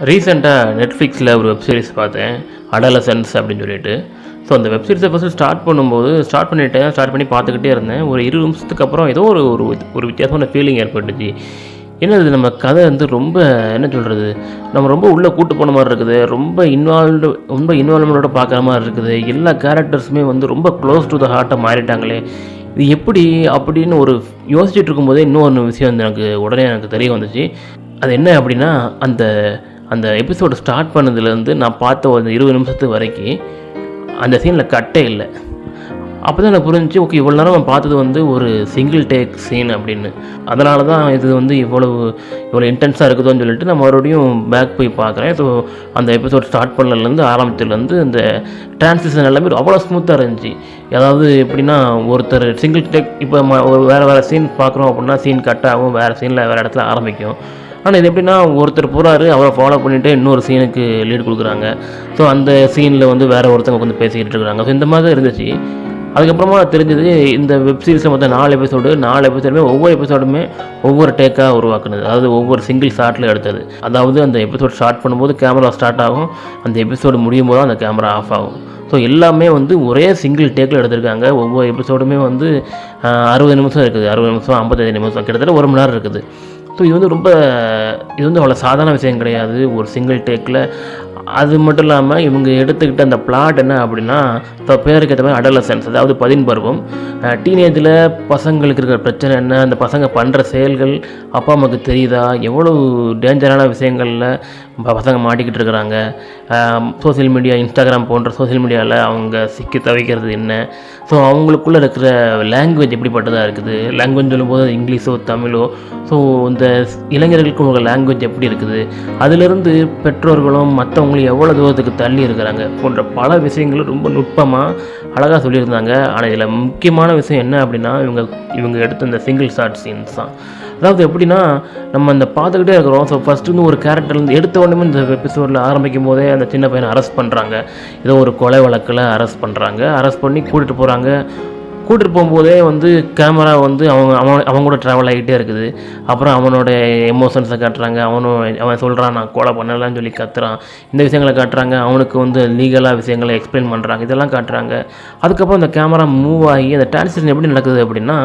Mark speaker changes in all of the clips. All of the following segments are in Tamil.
Speaker 1: ரீசெண்டாக நெட்ஃப்ளிக்ஸில் ஒரு வெப் சீரிஸ் பார்த்தேன், அடாலசன்ஸ் அப்படின்னு சொல்லிட்டு. ஸோ அந்த வெப் சீரிஸை ஃபஸ்ட்டு ஸ்டார்ட் பண்ணி பார்த்துக்கிட்டே இருந்தேன். ஒரு 20 நிமிஷத்துக்கு அப்புறம் ஏதோ ஒரு ஒரு ஒரு வித்தியாசமான ஃபீலிங் ஏற்பட்டுச்சு. என்னது நம்ம கதை வந்து ரொம்ப என்ன சொல்கிறது, நம்ம ரொம்ப உள்ளே கூட்டு போன மாதிரி இருக்குது, ரொம்ப இன்வால்மெண்ட்டோட பார்க்குற மாதிரி இருக்குது. எல்லா கேரக்டர்ஸுமே வந்து ரொம்ப க்ளோஸ் டு த ஹார்ட்டாக மாறிட்டாங்களே, இது எப்படி அப்படின்னு ஒரு யோசிச்சுட்டு இருக்கும்போதே இன்னொன்று விஷயம் வந்து எனக்கு தெரிய வந்துச்சு. அது என்ன அப்படின்னா, அந்த அந்த எபிசோடு ஸ்டார்ட் பண்ணதுலேருந்து நான் பார்த்த ஒரு 20 நிமிஷத்துக்கு வரைக்கும் அந்த சீனில் கட்டே இல்லை. அப்போ தான் எனக்கு புரிஞ்சிச்சு, ஓகே இவ்வளோ நேரம் நான் பார்த்தது வந்து ஒரு சிங்கிள் டேக் சீன் அப்படின்னு. அதனால தான் இது வந்து இவ்வளோ இன்டென்ஸாக இருக்குதுன்னு சொல்லிட்டு நான் மறுபடியும் பேக் போய் பார்க்குறேன். ஸோ அந்த எபிசோட் ஸ்டார்ட் பண்ணலேருந்து ஆரம்பத்துலேருந்து இந்த டிரான்சிஷன் எல்லாமே அவ்வளோ ஸ்மூத்தாக இருந்துச்சு. அதாவது எப்படின்னா, ஒருத்தர் சிங்கிள் டேக் இப்போ ஒரு வேறு சீன் பார்க்குறோம் அப்படின்னா சீன் கட் ஆகும், வேறு சீனில் வேறு இடத்துல ஆரம்பிக்கும். ஆனால் இது எப்படின்னா, ஒருத்தர் போகிறாரு, அவரை ஃபாலோ பண்ணிவிட்டு இன்னொரு சீனுக்கு லீட் கொடுக்குறாங்க. ஸோ அந்த சீனில் வந்து வேறு ஒருத்தவங்க வந்து பேசிக்கிட்டு இருக்கிறாங்க. ஸோ இந்த மாதிரி தான் இருந்துச்சு. அதுக்கப்புறமா தெரிஞ்சது, இந்த வெப் சீரிஸில் மொத்தம் 4 எபிசோடுமே ஒவ்வொரு எபிசோடுமே ஒவ்வொரு டேக்காக உருவாக்குனது. அதாவது ஒவ்வொரு சிங்கிள் ஷாட்டில் எடுத்தது. அதாவது அந்த எபிசோட் ஸ்டார்ட் பண்ணும்போது கேமரா ஸ்டார்ட் ஆகும், அந்த எபிசோடு முடியும் போது அந்த கேமரா ஆஃப் ஆகும். ஸோ எல்லாமே வந்து ஒரே சிங்கிள் டேக்கில் எடுத்திருக்காங்க. ஒவ்வொரு எபிசோடுமே வந்து 60 நிமிஷம் இருக்குது, 60 நிமிஷம் 55 நிமிஷம், கிட்டத்தட்ட 1 மணி நேரம் இருக்குது. ஸோ இது வந்து அவ்வளோ சாதாரண விஷயம் கிடையாது ஒரு சிங்கிள் டேக்கில். அது மட்டும் இல்லாமல் இவங்க எடுத்துக்கிட்ட அந்த பிளாட் என்ன அப்படின்னா, இப்போ பேருக்கு ஏற்ற மாதிரி அடலசன்ஸ், அதாவது 13 பருவம். டீனேஜில் பசங்களுக்கு இருக்கிற பிரச்சனை என்ன, அந்த பசங்க பண்ணுற செயல்கள் அப்பா அம்மாவுக்கு தெரியுதா, எவ்வளோ டேஞ்சரான விஷயங்களில் பசங்க மாட்டிக்கிட்டு இருக்கிறாங்க, சோசியல் மீடியா, இன்ஸ்டாகிராம் போன்ற சோசியல் மீடியாவில் அவங்க சிக்கி தவிக்கிறது என்ன, ஸோ அவங்களுக்குள்ளே இருக்கிற லாங்குவேஜ் எப்படிப்பட்டதாக இருக்குது, லாங்குவேஜ் சொல்லும்போது இங்கிலீஷோ தமிழோ, ஸோ இந்த இளைஞர்களுக்கு உங்கள் லாங்குவேஜ் எப்படி இருக்குது, அதிலிருந்து பெற்றோர்களும் மற்றவங்களும் எவ்வளோ தூரத்துக்கு தள்ளி இருக்கிறாங்க போன்ற பல விஷயங்களும் ரொம்ப நுட்பமாக அழகாக சொல்லியிருந்தாங்க. ஆனால் இதில் முக்கியமான விஷயம் என்ன அப்படின்னா, இவங்க எடுத்த இந்த சிங்கிள் ஷாட் சீன்ஸ் தான். அதாவது எப்படின்னா, நம்ம அந்த பார்த்துக்கிட்டே இருக்கிறோம். ஸோ ஃபஸ்ட்டு வந்து ஒரு கேரக்டர்லேருந்து எடுத்த உடனே இந்த எபிசோடில் ஆரம்பிக்கும் போதே அந்த சின்ன பையனை அரெஸ்ட் பண்ணுறாங்க. ஏதோ ஒரு கொலை வழக்கில் அரெஸ்ட் பண்ணி கூட்டிகிட்டு போகும்போதே வந்து கேமரா வந்து அவங்க கூட ட்ராவல் ஆகிட்டே இருக்குது. அப்புறம் அவனோட எமோஷன்ஸை காட்டுறாங்க. அவன் சொல்கிறான் நான் கொலை பண்ணலான்னு சொல்லி கத்துறான். இந்த விஷயங்களை காட்டுறாங்க. அவனுக்கு வந்து லீகலாக விஷயங்களை எக்ஸ்பிளைன் பண்ணுறாங்க, இதெல்லாம் காட்டுறாங்க. அதுக்கப்புறம் இந்த கேமரா மூவ் ஆகி அந்த டிரான்சிஷன் எப்படி நடக்குது அப்படின்னா,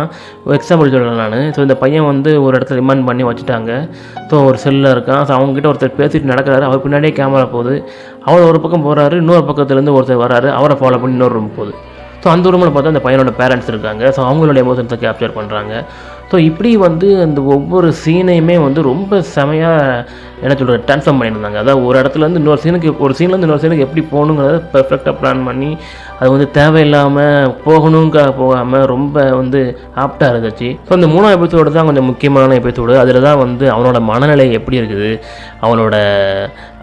Speaker 1: எக்ஸாம்பிள் சொல்கிறேன் நான். ஸோ இந்த பையன் வந்து ஒரு இடத்துல ரிமாண்ட் பண்ணி வச்சுட்டாங்க. ஸோ ஒரு செல்லில் இருக்கான். ஸோ அவங்ககிட்ட ஒருத்தர் பேசிட்டு நடக்கிறாரு. அவர் பின்னாடியே கேமரா போகுது. அவர் ஒரு பக்கம் போகிறாரு, இன்னொரு பக்கத்துலேருந்து ஒருத்தர் வராரு, அவரை ஃபாலோ பண்ணி இன்னொரு ரூம் போகுது. ஸோ அந்த ரூமில் பார்த்தா அந்த பையனோட பேரண்ட்ஸ் இருக்காங்க. ஸோ அவங்களோட எமோஷன்ஸை கேப்சர் பண்ணுறாங்க. ஸோ இப்படி வந்து அந்த ஒவ்வொரு சீனையுமே வந்து ரொம்ப செமையாக என்ன சொல்கிற ட்ரான்ஸ்ஃபார்ம் பண்ணியிருந்தாங்க. அதாவது ஒரு சீன்லேருந்து இன்னொரு சீனுக்கு எப்படி போகணுங்கிறத பெர்ஃபெக்டாக பிளான் பண்ணி, அது வந்து தேவையில்லாமல் போகாமல் ரொம்ப வந்து ஆப்டாக இருந்துச்சு. ஸோ இந்த 3ஆம் எபிசோடு தான் கொஞ்சம் முக்கியமான எபிசோடு. அதில் தான் வந்து அவனோட மனநிலை எப்படி இருக்குது,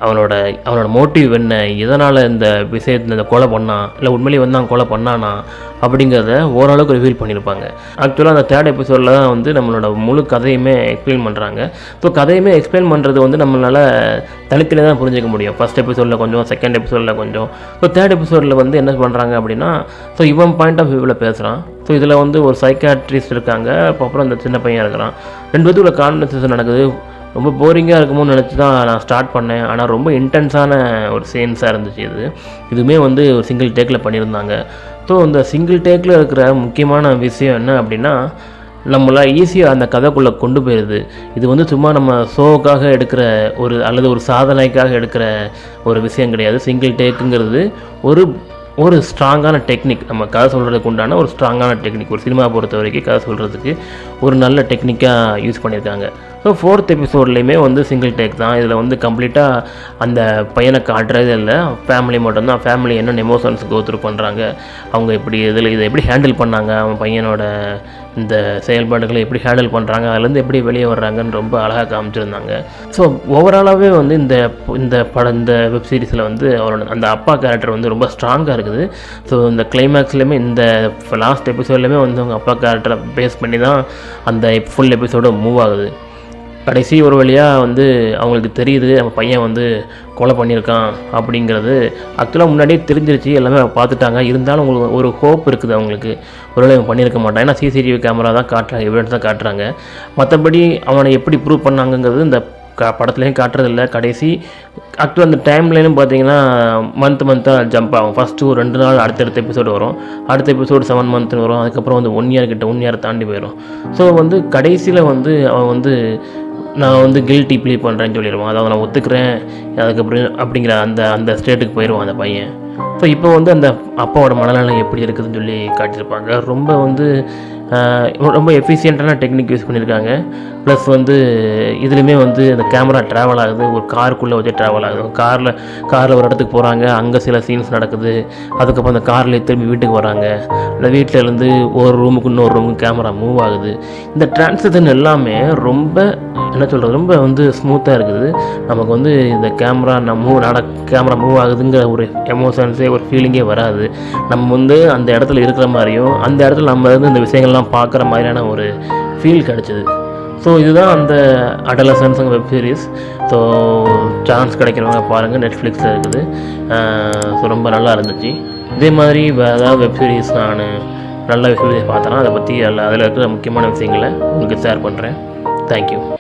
Speaker 1: அவனோட மோட்டிவ் என்ன, எதனால் இந்த விஷயத்தில் இந்த கொலை பண்ணான், இல்லை உண்மையிலேயே வந்து அவன் கொலை பண்ணானா அப்படிங்கிறத ஓரளவுக்கு ரிவீல் பண்ணியிருப்பாங்க. ஆக்சுவலாக அந்த 3rd எபிசோடில் தான் வந்து நம்மளோட முழு கதையுமே எக்ஸ்பிளைன் பண்ணுறாங்க. ஸோ கதையுமே எக்ஸ்பிளைன் பண்ணுறது வந்து நம்மளால் தனித்தனியாக தான் புரிஞ்சிக்க முடியும். ஃபஸ்ட் எபிசோடில் கொஞ்சம், செகண்ட் எபிசோடில் கொஞ்சம். ஸோ 3rd எபிசோடில் வந்து என்ன பண்ணுறாங்க அப்படின்னா, ஸோ இவன் பாயிண்ட் ஆஃப் வியூவில் பேசுகிறான். ஸோ இதில் வந்து ஒரு சைக்காட்ரிஸ்ட் இருக்காங்க, அப்புறம் இந்த சின்ன பையன் இருக்கிறான். 2 பேத்துக்குள்ள கான்வர்சேஷன் நடக்குது. ரொம்ப போரிங்காக இருக்குமோன்னு நினச்சி தான் நான் ஸ்டார்ட் பண்ணேன். ஆனால் ரொம்ப இன்டென்ஸான ஒரு சீன்ஸாக இருந்துச்சு. இதுவுமே வந்து ஒரு சிங்கிள் டேக்கில் பண்ணியிருந்தாங்க. ஸோ இந்த சிங்கிள் டேக்கில் இருக்கிற முக்கியமான விஷயம் என்ன அப்படின்னா, நம்மளால் ஈஸியாக அந்த கதைக்குள்ளே கொண்டு போயிடுது. இது வந்து சும்மா நம்ம ஷோவுக்காக எடுக்கிற அல்லது ஒரு சாதனைக்காக எடுக்கிற ஒரு விஷயம் கிடையாது. சிங்கிள் டேக்குங்கிறது ஒரு ஸ்ட்ராங்கான டெக்னிக். நம்ம கதை சொல்கிறதுக்கு உண்டான ஒரு ஸ்ட்ராங்கான டெக்னிக். ஒரு சினிமா பொறுத்த வரைக்கும் கதை சொல்கிறதுக்கு ஒரு நல்ல டெக்னிக்காக யூஸ் பண்ணியிருக்காங்க. ஸோ 4th எபிசோட்லேயுமே வந்து சிங்கிள் டேக் தான். இதில் வந்து கம்ப்ளீட்டாக அந்த பையனை காட்டுறதே இல்லை, ஃபேமிலி மட்டும்தான். ஃபேமிலி என்னென்ன எமோஷன்ஸ் கோத்ரூ பண்ணுறாங்க, அவங்க இதை எப்படி ஹேண்டில் பண்ணாங்க, அவன் பையனோட இந்த செயல்பாடுகளை எப்படி ஹேண்டில் பண்ணுறாங்க, அதுலேருந்து எப்படி வெளியே வர்றாங்கன்னு ரொம்ப அழகாக காமிச்சிருந்தாங்க. ஸோ ஓவராலாகவே வந்து இந்த வெப் சீரிஸில் வந்து அவரோட அந்த அப்பா கேரக்டர் வந்து ரொம்ப ஸ்ட்ராங்காக இருக்குது. ஸோ இந்த கிளைமேக்ஸ்லேயுமே இந்த லாஸ்ட் எபிசோட்லேயுமே வந்து அவங்க அப்பா கேரக்டரை பேஸ் பண்ணி தான் அந்த ஃபுல் எபிசோடு மூவ் ஆகுது. கடைசி ஒரு வழியாக வந்து அவங்களுக்கு தெரியுது நம்ம பையன் வந்து கொலை பண்ணியிருக்கான் அப்படிங்கிறது. ஆக்சுவலாக முன்னாடியே தெரிஞ்சிருச்சு, எல்லாமே பார்த்துட்டாங்க. இருந்தாலும் உங்களுக்கு ஒரு ஹோப் இருக்குது அவங்களுக்கு, ஒருவேளை இவன் பண்ணியிருக்க மாட்டான். ஏன்னா சிசிடிவி கேமரா தான் காட்டுறாங்க, எவிடன்ஸ் தான் காட்டுறாங்க. மற்றபடி அவனை எப்படி ப்ரூவ் பண்ணாங்கங்கிறது இந்த படத்துலேயும் காட்டுறதில்ல. கடைசி ஆக்சுவலாக அந்த டைம்லைனும் பார்த்தீங்கன்னா மந்த்தாக ஜம்ப் ஆகும். ஃபஸ்ட்டு ஒரு 2 நாள் அடுத்தடுத்த எபிசோடு வரும். அடுத்த எபிசோடு 7 மந்த்னு வரும். அதுக்கப்புறம் வந்து 1 இயர் கிட்ட 1 இயர் தாண்டி போயிடும். ஸோ வந்து கடைசியில் வந்து அவன் வந்து நான் வந்து கில்ட்டி ப்ளீ பண்ணுறேன்னு சொல்லிடுவான். அதாவது நான் ஒத்துக்கிறேன் அதுக்கப்புறம் அப்படிங்கிற அந்த ஸ்டேட்டுக்கு போயிடுவான் அந்த பையன். ஸோ இப்போ வந்து அந்த அப்பாவோட மனநலம் எப்படி இருக்குதுன்னு சொல்லி காட்டியிருப்பாங்க. ரொம்ப வந்து ரொம்ப எஃபிஷியண்ட்டான டெக்னிக் யூஸ் பண்ணியிருக்காங்க. ப்ளஸ் வந்து இதுலேயுமே வந்து அந்த கேமரா ட்ராவல் ஆகுது, ஒரு காருக்குள்ளே வச்சு ட்ராவல் ஆகுது. காரில் ஒரு இடத்துக்கு போகிறாங்க, அங்கே சில சீன்ஸ் நடக்குது. அதுக்கப்புறம் அந்த காரில் திரும்பி வீட்டுக்கு வராங்க. அந்த வீட்டிலேருந்து ஒரு ரூமுக்கு இன்னொரு ரூமுக்கு கேமரா மூவ் ஆகுது. இந்த டிரான்சிஷன் எல்லாமே ரொம்ப என்ன சொல்கிறது, ரொம்ப வந்து ஸ்மூத்தாக இருக்குது. நமக்கு வந்து இந்த கேமரா கேமரா மூவ் ஆகுதுங்கிற ஒரு எமோஷன்ஸே ஒரு ஃபீலிங்கே வராது. நம்ம வந்து அந்த இடத்துல இருக்கிற மாதிரியும் அந்த இடத்துல நம்ம வந்து இந்த விஷயங்கள்லாம் பார்க்குற மாதிரியான ஒரு ஃபீல் கிடச்சிது. ஸோ இதுதான் அந்த அடலசன்ஸுங்க வெப் சீரிஸ். ஸோ சான்ஸ் கிடைக்கிறவங்க பாருங்கள், நெட்ஃப்ளிக்ஸில் இருக்குது. ஸோ ரொம்ப நல்லா இருந்துச்சு. இதே மாதிரி வேறு ஏதாவது வெப் சீரிஸ் நான் நல்ல வெப் சீரிஸ் பார்த்தேன்னா அதை பற்றி அதில் இருக்கிற முக்கியமான விஷயங்களை உங்களுக்கு ஷேர் பண்ணுறேன். தேங்க்யூ.